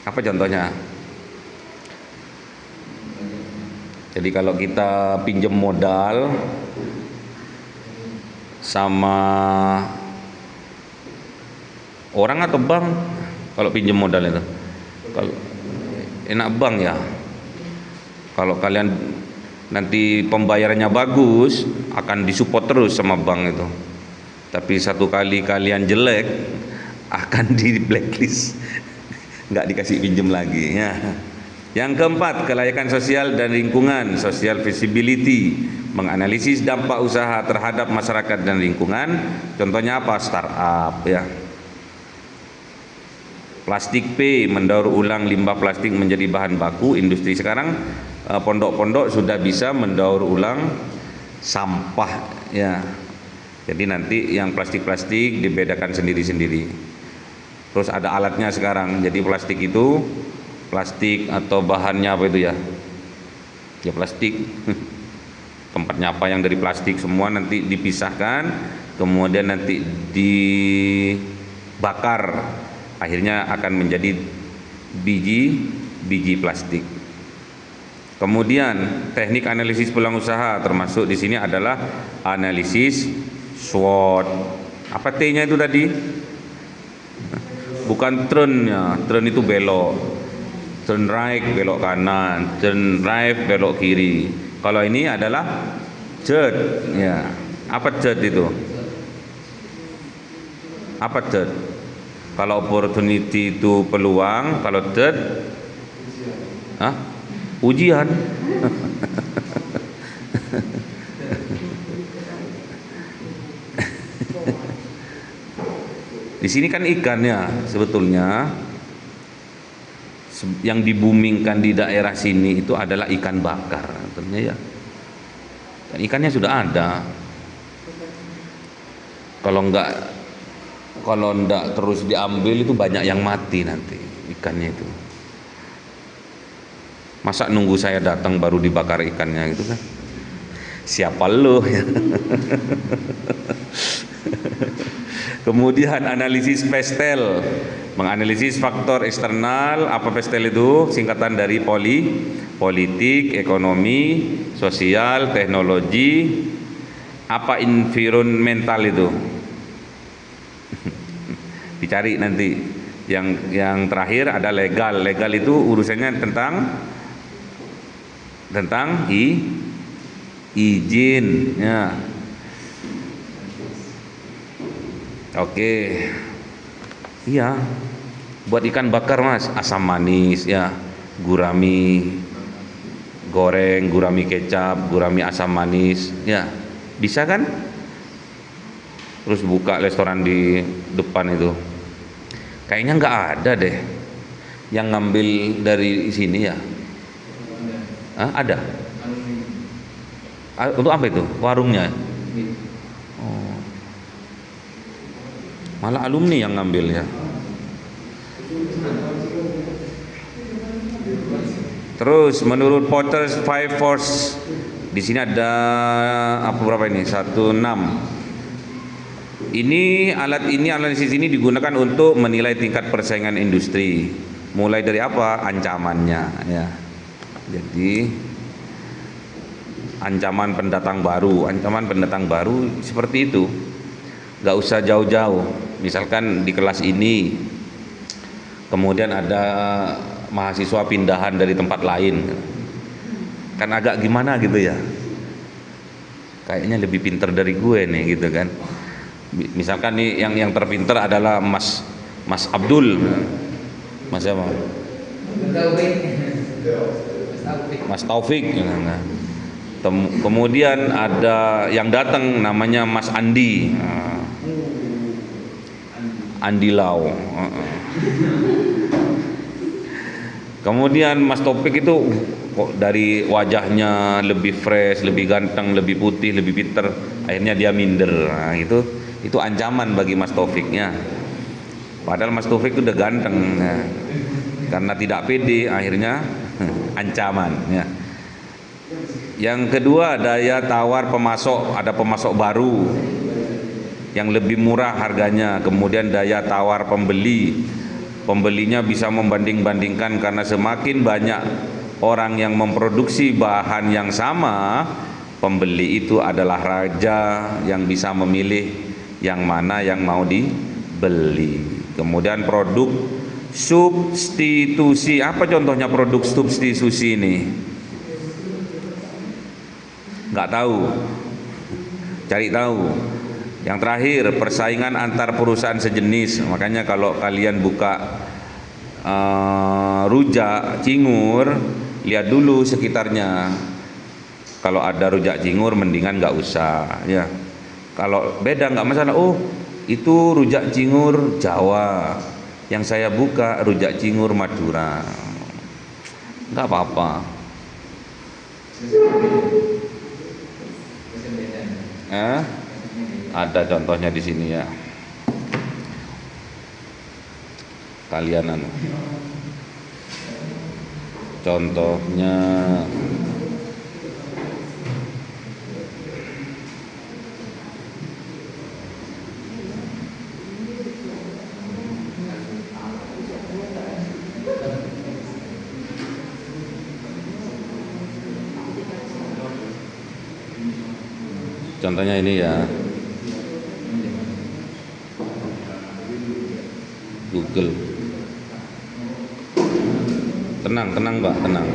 Apa contohnya? Jadi kalau kita pinjam modal sama orang atau bank, kalau pinjam modal itu, kalau enak bank ya. Kalau kalian nanti pembayarannya bagus, akan disupport terus sama bank itu. Tapi satu kali kalian jelek, akan di blacklist, nggak dikasih pinjam lagi ya. Yang keempat, kelayakan sosial dan lingkungan, social visibility, menganalisis dampak usaha terhadap masyarakat dan lingkungan. Contohnya apa? Startup ya. Plastik P, mendaur ulang limbah plastik menjadi bahan baku. Industri sekarang pondok-pondok sudah bisa mendaur ulang sampah ya. Jadi nanti yang plastik-plastik dibedakan sendiri-sendiri. Terus ada alatnya sekarang. Jadi plastik itu, plastik atau bahannya apa itu ya? Ya plastik. Tempatnya apa yang dari plastik semua nanti dipisahkan, kemudian nanti dibakar. Akhirnya akan menjadi biji plastik. Kemudian teknik analisis peluang usaha, termasuk di sini adalah analisis SWOT. Apa T-nya itu tadi? Bukan turn-nya, turn itu belok. Turn right belok kanan, turn right belok kiri. Kalau ini adalah chart ya. Apa chart itu? Apa chart? Kalau opportunity itu peluang, kalau chart ujian. Di sini kan ikannya sebetulnya yang dibumingkan di daerah sini itu adalah ikan bakar, tentunya ya. Dan ikannya sudah ada. Kalau enggak terus diambil itu banyak yang mati nanti ikannya itu. Masa nunggu saya datang baru dibakar ikannya gitu kan? Siapa lo ya? Kemudian analisis PESTEL, menganalisis faktor eksternal. Apa PESTEL itu? Singkatan dari politik, ekonomi, sosial, teknologi. Apa environmental itu? Dicari nanti. Yang terakhir ada legal. Legal itu urusannya tentang izin ya. Oke. Iya. Buat ikan bakar Mas, asam manis ya, gurami goreng, gurami kecap, gurami asam manis ya. Bisa kan? Terus buka restoran di depan itu. Kayaknya nggak ada deh yang ngambil dari sini ya. Ada. Untuk apa itu? Warungnya. Oh. Malah alumni yang ngambil ya. Terus menurut Potter's Five Force, di sini ada apa berapa ini? 16. Analisis ini digunakan untuk menilai tingkat persaingan industri. Mulai dari apa? Ancamannya ya. Jadi ancaman pendatang baru seperti itu. Gak usah jauh-jauh. Misalkan di kelas ini kemudian ada mahasiswa pindahan dari tempat lain, kan agak gimana gitu ya, kayaknya lebih pinter dari gue nih gitu kan. Misalkan nih yang terpinter adalah Mas Abdul, Mas siapa? Mas Taufik. Nah, kemudian ada yang datang namanya Mas Andi, Andi Lau. Kemudian Mas Taufik itu kok dari wajahnya lebih fresh, lebih ganteng, lebih putih, lebih pinter, akhirnya dia minder. Nah, itu ancaman bagi Mas Taufiknya. Padahal Mas Taufik itu udah ganteng, nah, karena tidak pede akhirnya ancaman ya. Yang kedua, daya tawar pemasok. Ada pemasok baru yang lebih murah harganya. Kemudian daya tawar pembelinya bisa membanding-bandingkan karena semakin banyak orang yang memproduksi bahan yang sama, pembeli itu adalah raja yang bisa memilih yang mana yang mau dibeli. Kemudian produk substitusi, apa contohnya produk substitusi ini? Nggak tahu, cari tahu. Yang terakhir, persaingan antar perusahaan sejenis. Makanya kalau kalian buka rujak cingur, lihat dulu sekitarnya. Kalau ada rujak cingur, mendingan nggak usah. Ya, kalau beda nggak masalah. Oh, itu rujak cingur Jawa. Yang saya buka rujak cingur Madura. Nggak apa-apa. Ada contohnya di sini ya. Kalian contohnya ini ya. Google. Tenang Mbak, tenang.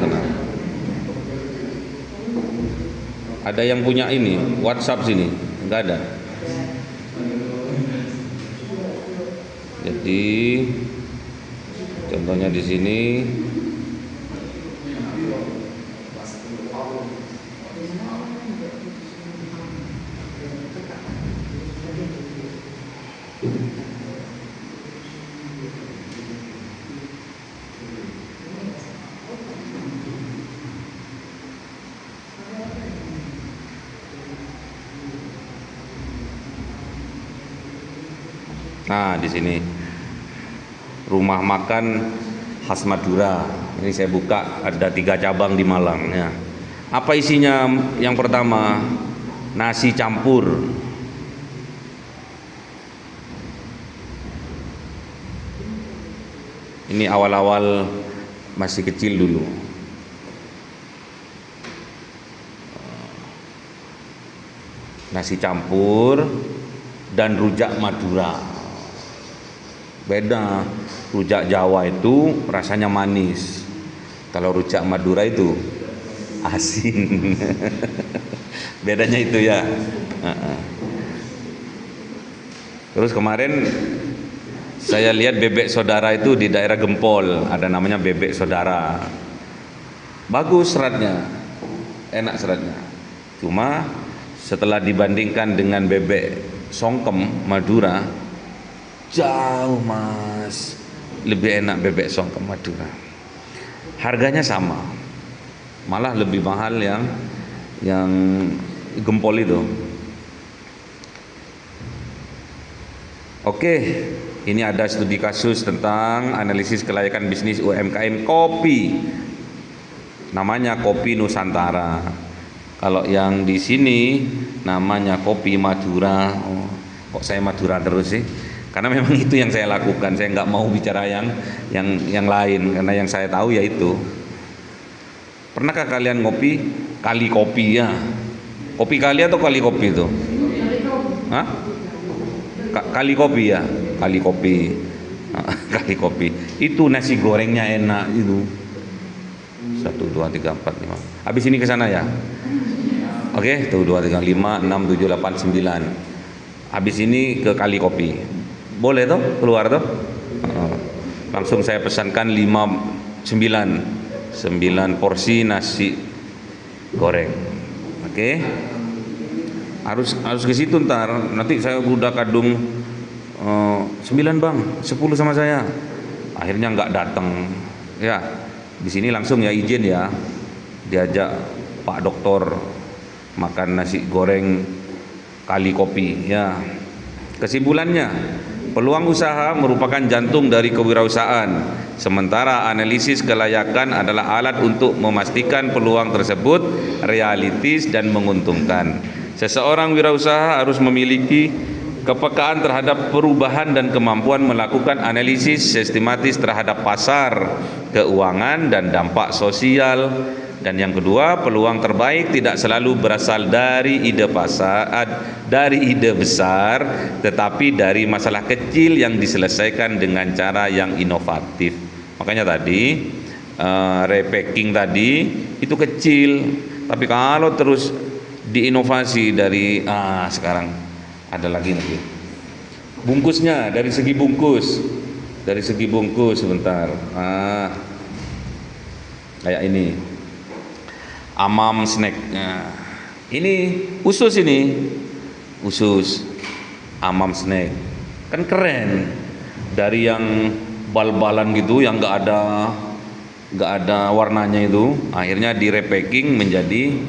Ada yang punya ini WhatsApp sini? Enggak ada. Jadi contohnya di sini. Nah, di sini rumah makan khas Madura. Ini saya buka, ada 3 cabang di Malang ya. Apa isinya? Yang pertama, nasi campur. Ini awal-awal masih kecil dulu. Nasi campur dan rujak Madura. Beda, rujak Jawa itu rasanya manis. Kalau rujak Madura itu asin. Bedanya itu ya. Terus kemarin saya lihat bebek saudara itu di daerah Gempol, ada namanya bebek saudara. Bagus seratnya, enak seratnya. Cuma setelah dibandingkan dengan bebek songkem Madura, jauh mas, lebih enak bebek songkem Madura. Harganya sama, malah lebih mahal yang Gempol itu. Oke, ini ada studi kasus tentang analisis kelayakan bisnis UMKM kopi. Namanya Kopi Nusantara. Kalau yang di sini namanya Kopi Madura. Oh, kok saya Madura terus sih? Karena memang itu yang saya lakukan. Saya nggak mau bicara yang lain, karena yang saya tahu ya itu. Pernahkah kalian ngopi? Kali kopi ya. Kopi kali atau kali kopi itu? Hah? Kali kopi ya. Kali kopi. Kali kopi. Itu nasi gorengnya enak itu. 1, 2, 3, 4, 5. Habis ini ke sana ya. Oke, tuh 2, 3, 5, 6, 7, 8, 9. Habis ini ke kali kopi. Boleh toh keluar toh? Langsung saya pesankan 9 porsi nasi goreng. Oke. Harus ke situ ntar. Nanti saya udah kadung 9 bang, 10 sama saya. Akhirnya nggak datang. Ya, di sini langsung ya izin ya. Diajak Pak Doktor makan nasi goreng kali kopi ya. Kesimpulannya, peluang usaha merupakan jantung dari kewirausahaan, sementara analisis kelayakan adalah alat untuk memastikan peluang tersebut realistis dan menguntungkan. Seseorang wirausaha harus memiliki kepekaan terhadap perubahan dan kemampuan melakukan analisis sistematis terhadap pasar keuangan dan dampak sosial. Dan yang kedua, peluang terbaik tidak selalu berasal dari ide besar, tetapi dari masalah kecil yang diselesaikan dengan cara yang inovatif. Makanya tadi repacking tadi itu kecil, tapi kalau terus diinovasi dari sekarang ada lagi bungkusnya, dari segi bungkus sebentar, kayak ini Amam snack. Nah, ini usus Amam snack kan keren, dari yang bal-balan gitu yang nggak ada warnanya itu, akhirnya di repacking menjadi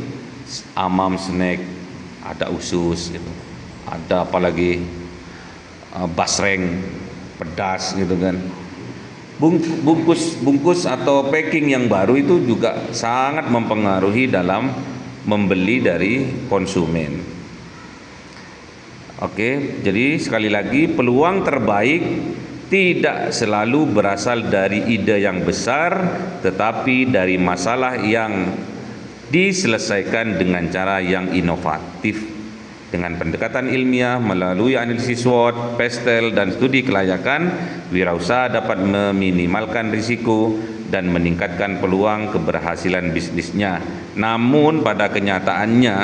Amam snack. Ada usus gitu, ada apalagi basreng pedas gitu kan. Bungkus atau packing yang baru itu juga sangat mempengaruhi dalam membeli dari konsumen. Oke, jadi sekali lagi, peluang terbaik tidak selalu berasal dari ide yang besar, tetapi dari masalah yang diselesaikan dengan cara yang inovatif. Dengan pendekatan ilmiah melalui analisis SWOT, PESTEL, dan studi kelayakan, wirausaha dapat meminimalkan risiko dan meningkatkan peluang keberhasilan bisnisnya. Namun pada kenyataannya,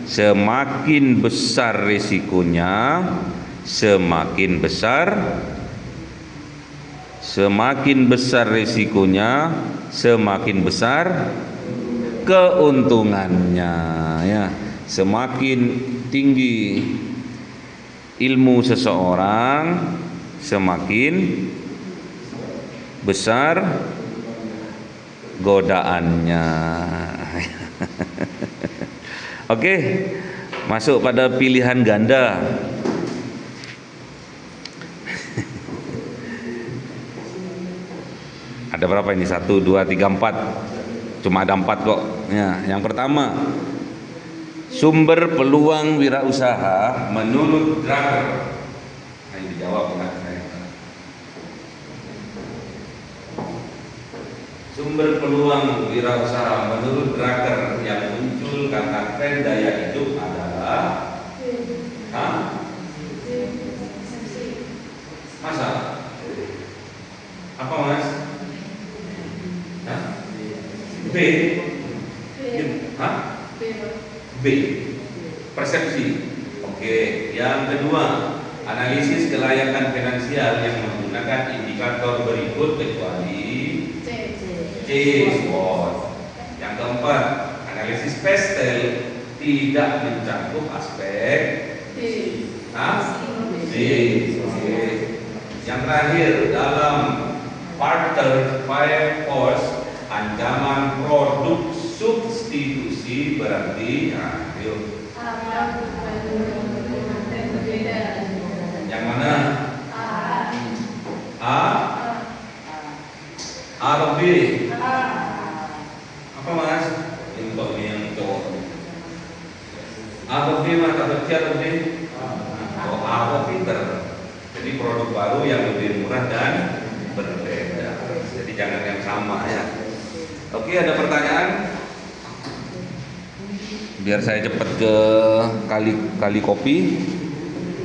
semakin besar risikonya, semakin besar keuntungannya, ya. Semakin tinggi ilmu seseorang, semakin besar godaannya. Oke, masuk pada pilihan ganda. Ada berapa ini? 1, 2, 3, 4. Cuma ada 4 kok. Ya, yang pertama, sumber peluang wirausaha menurut Drucker. Ini dijawab ya. Sumber peluang wirausaha menurut Drucker yang muncul karena tren daya hidup adalah masa? Apa mas? B. B. Persepsi. Oke. Yang kedua, analisis kelayakan finansial yang menggunakan indikator berikut kecuali C. SWOT. Yang keempat, analisis PESTEL tidak mencakup aspek C. Yang terakhir, dalam Porter 5 Force, ancaman produk substitusi berarti yang mana? A atau B? Apa mas? Untuk ini yang cowok. A atau B mas? Atau C atau B? Oh, A atau pinter. Jadi produk baru yang lebih murah dan berbeda. Jadi jangan yang sama ya. Oke, ada pertanyaan? Biar saya cepat ke kali kopi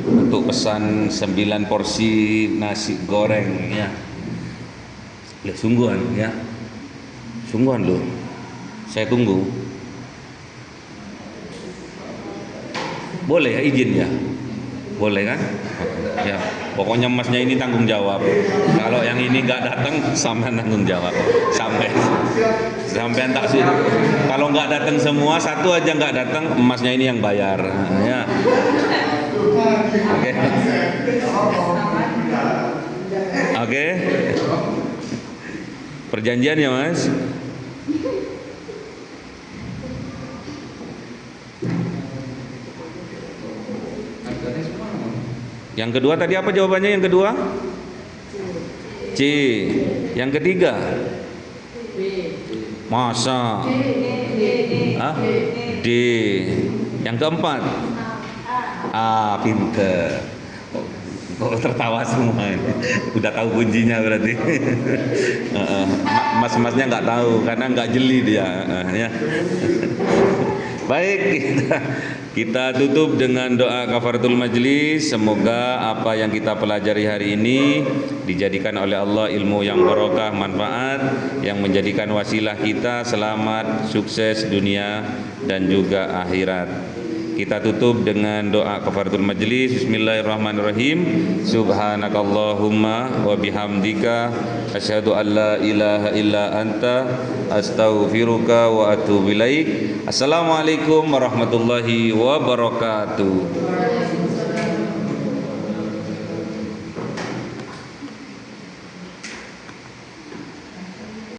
untuk pesan 9 porsi nasi goreng ya. Lihat sungguhan ya. Sungguhan loh. Saya tunggu. Boleh ya, izin ya? Boleh kan? Ya, pokoknya masnya ini tanggung jawab. Kalau yang ini nggak datang, sampean tanggung jawab. Sampean tak sih. Kalau nggak datang semua, satu aja nggak datang, emasnya ini yang bayar. Ya. Oke. Oke. Perjanjian ya mas. Yang kedua tadi apa jawabannya? Yang kedua C. Yang ketiga masa D. Yang keempat A. Pinter. Oh, tertawa semua ini. Udah tahu kuncinya berarti. Mas-masnya nggak tahu karena nggak jeli dia. Ya. Baik, kita tutup dengan doa kafaratul majlis. Semoga apa yang kita pelajari hari ini dijadikan oleh Allah ilmu yang barokah, manfaat, yang menjadikan wasilah kita selamat, sukses dunia dan juga akhirat. Kita tutup dengan doa kafaratul majlis. Bismillahirrahmanirrahim. Subhanakallahumma wa bihamdika asyhadu an la ilaha illa anta astaghfiruka wa atubu ilaik. Assalamualaikum warahmatullahi wabarakatuh.